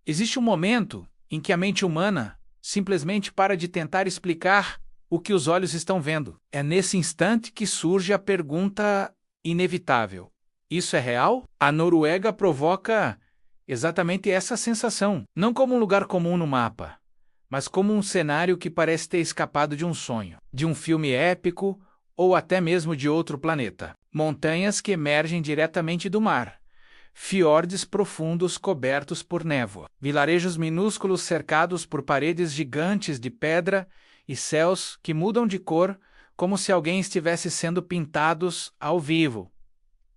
Existe um momento em que a mente humana simplesmente para de tentar explicar o que os olhos estão vendo. É nesse instante que surge a pergunta inevitável: isso é real? A Noruega provoca exatamente essa sensação, não como um lugar comum no mapa, mas como um cenário que parece ter escapado de um sonho, de um filme épico ou até mesmo de outro planeta. Montanhas que emergem diretamente do mar, fiordes profundos cobertos por névoa, vilarejos minúsculos cercados por paredes gigantes de pedra e céus que mudam de cor como se alguém estivesse sendo pintados ao vivo.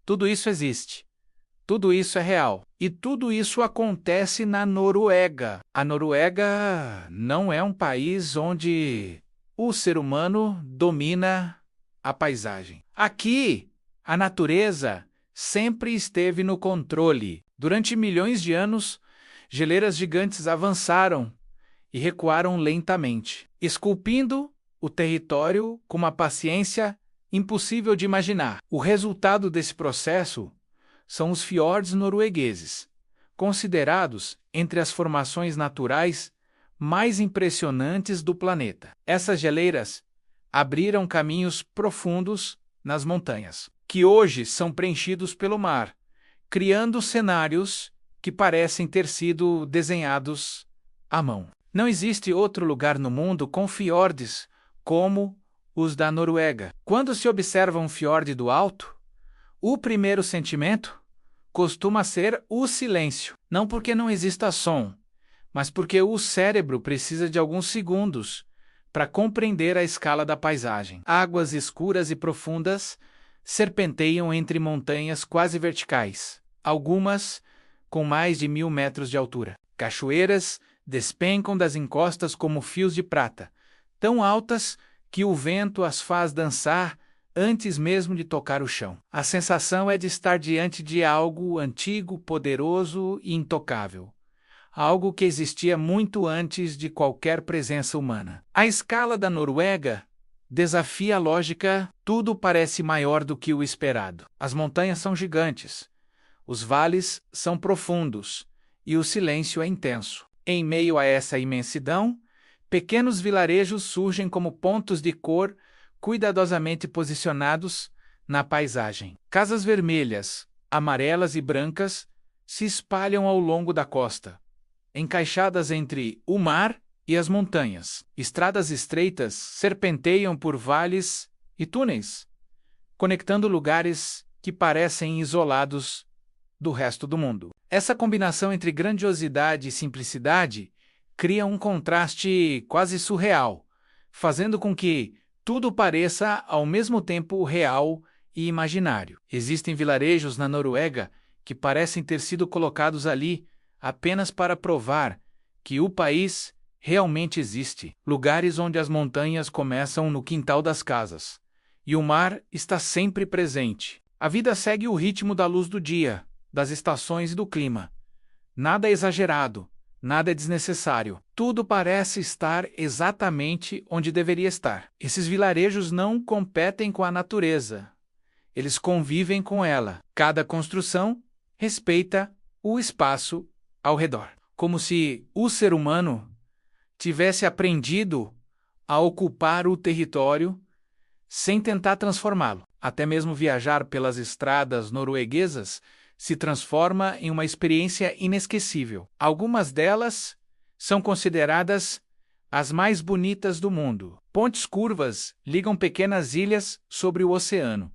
Tudo isso existe. Tudo isso é real. E tudo isso acontece na Noruega. A Noruega não é um país onde o ser humano domina a paisagem. Aqui, a natureza sempre esteve no controle. Durante milhões de anos, geleiras gigantes avançaram e recuaram lentamente, esculpindo o território com uma paciência impossível de imaginar. O resultado desse processo são os fiordes noruegueses, considerados entre as formações naturais mais impressionantes do planeta. Essas geleiras abriram caminhos profundos nas montanhas, que hoje são preenchidos pelo mar, criando cenários que parecem ter sido desenhados à mão. Não existe outro lugar no mundo com fiordes como os da Noruega. Quando se observa um fiorde do alto, o primeiro sentimento costuma ser o silêncio. Não porque não exista som, mas porque o cérebro precisa de alguns segundos para compreender a escala da paisagem. Águas escuras e profundas serpenteiam entre montanhas quase verticais, algumas com mais de 1.000 metros de altura. Cachoeiras despencam das encostas como fios de prata, tão altas que o vento as faz dançar antes mesmo de tocar o chão. A sensação é de estar diante de algo antigo, poderoso e intocável. Algo que existia muito antes de qualquer presença humana. A escala da Noruega desafia a lógica, tudo parece maior do que o esperado. As montanhas são gigantes, os vales são profundos e o silêncio é intenso. Em meio a essa imensidão, pequenos vilarejos surgem como pontos de cor cuidadosamente posicionados na paisagem. Casas vermelhas, amarelas e brancas se espalham ao longo da costa, encaixadas entre o mar e as montanhas. Estradas estreitas serpenteiam por vales e túneis, conectando lugares que parecem isolados do resto do mundo. Essa combinação entre grandiosidade e simplicidade cria um contraste quase surreal, fazendo com que tudo pareça ao mesmo tempo real e imaginário. Existem vilarejos na Noruega que parecem ter sido colocados ali apenas para provar que o país realmente existe. Lugares onde as montanhas começam no quintal das casas e o mar está sempre presente. A vida segue o ritmo da luz do dia, das estações e do clima. Nada é exagerado, nada é desnecessário. Tudo parece estar exatamente onde deveria estar. Esses vilarejos não competem com a natureza. Eles convivem com ela. Cada construção respeita o espaço ao redor. Como se o ser humano tivesse aprendido a ocupar o território sem tentar transformá-lo. Até mesmo viajar pelas estradas norueguesas se transforma em uma experiência inesquecível. Algumas delas são consideradas as mais bonitas do mundo. Pontes curvas ligam pequenas ilhas sobre o oceano,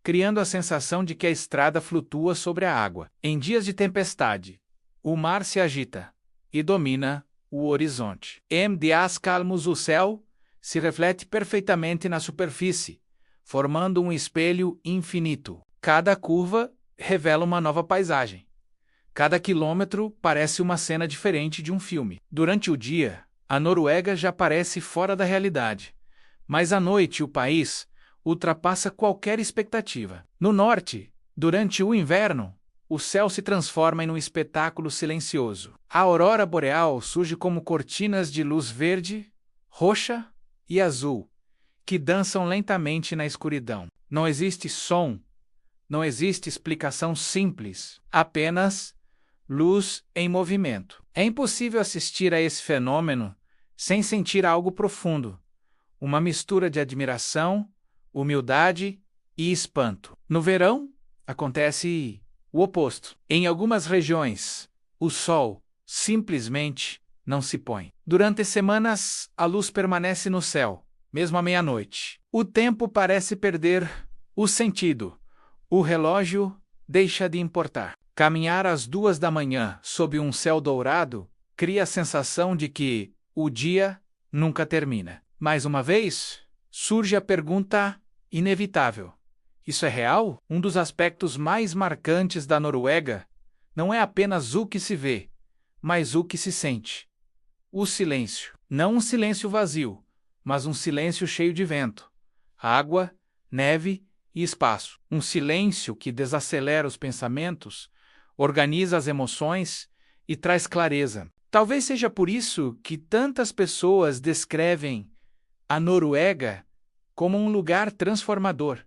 criando a sensação de que a estrada flutua sobre a água. Em dias de tempestade, o mar se agita e domina o horizonte. Em dias calmos, o céu se reflete perfeitamente na superfície, formando um espelho infinito. Cada curva revela uma nova paisagem. Cada quilômetro parece uma cena diferente de um filme. Durante o dia, a Noruega já parece fora da realidade, mas à noite o país ultrapassa qualquer expectativa. No norte, durante o inverno, o céu se transforma em um espetáculo silencioso. A aurora boreal surge como cortinas de luz verde, roxa e azul, que dançam lentamente na escuridão. Não existe som, não existe explicação simples, apenas luz em movimento. É impossível assistir a esse fenômeno sem sentir algo profundo, uma mistura de admiração, humildade e espanto. No verão, acontece o oposto. Em algumas regiões, o sol simplesmente não se põe. Durante semanas, a luz permanece no céu, mesmo à meia-noite. O tempo parece perder o sentido. O relógio deixa de importar. Caminhar às 2 da manhã sob um céu dourado cria a sensação de que o dia nunca termina. Mais uma vez, surge a pergunta inevitável: isso é real? Um dos aspectos mais marcantes da Noruega não é apenas o que se vê, mas o que se sente. O silêncio. Não um silêncio vazio, mas um silêncio cheio de vento, água, neve e espaço. Um silêncio que desacelera os pensamentos, organiza as emoções e traz clareza. Talvez seja por isso que tantas pessoas descrevem a Noruega como um lugar transformador,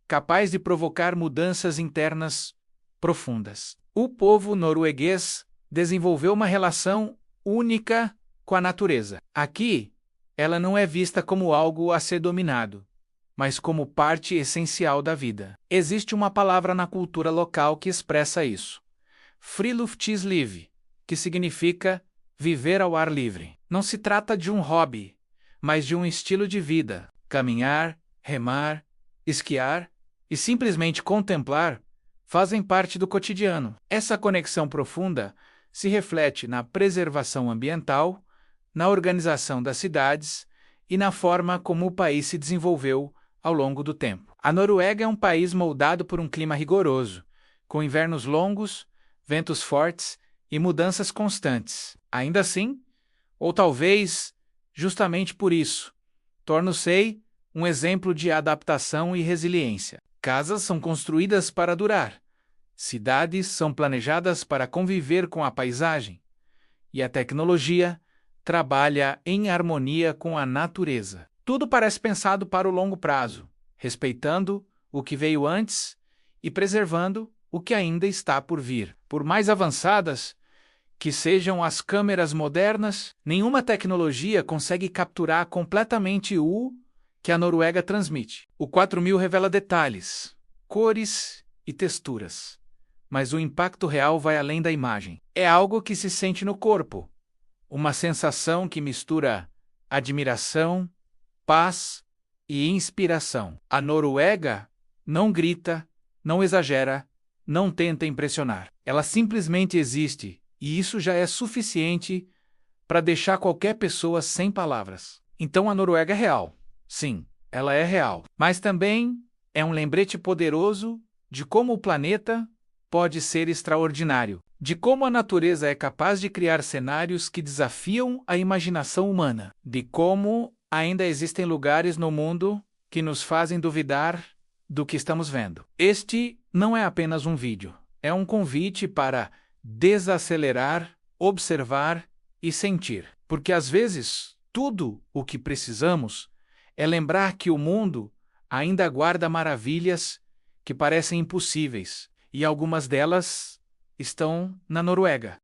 capaz de provocar mudanças internas profundas. O povo norueguês desenvolveu uma relação única com a natureza. Aqui, ela não é vista como algo a ser dominado, mas como parte essencial da vida. Existe uma palavra na cultura local que expressa isso: friluftsliv, que significa viver ao ar livre. Não se trata de um hobby, mas de um estilo de vida. Caminhar, remar, esquiar e simplesmente contemplar fazem parte do cotidiano. Essa conexão profunda se reflete na preservação ambiental, na organização das cidades e na forma como o país se desenvolveu ao longo do tempo. A Noruega é um país moldado por um clima rigoroso, com invernos longos, ventos fortes e mudanças constantes. Ainda assim, ou talvez justamente por isso, torna-se um exemplo de adaptação e resiliência. Casas são construídas para durar, cidades são planejadas para conviver com a paisagem, e a tecnologia trabalha em harmonia com a natureza. Tudo parece pensado para o longo prazo, respeitando o que veio antes e preservando o que ainda está por vir. Por mais avançadas que sejam as câmeras modernas, nenhuma tecnologia consegue capturar completamente o que a Noruega transmite. O 4000 revela detalhes, cores e texturas, mas o impacto real vai além da imagem. É algo que se sente no corpo, uma sensação que mistura admiração, paz e inspiração. A Noruega não grita, não exagera, não tenta impressionar. Ela simplesmente existe, e isso já é suficiente para deixar qualquer pessoa sem palavras. Então a Noruega é real. Sim, ela é real. Mas também é um lembrete poderoso de como o planeta pode ser extraordinário, de como a natureza é capaz de criar cenários que desafiam a imaginação humana, de como ainda existem lugares no mundo que nos fazem duvidar do que estamos vendo. Este não é apenas um vídeo, é um convite para desacelerar, observar e sentir. Porque às vezes, tudo o que precisamos é lembrar que o mundo ainda guarda maravilhas que parecem impossíveis, e algumas delas estão na Noruega.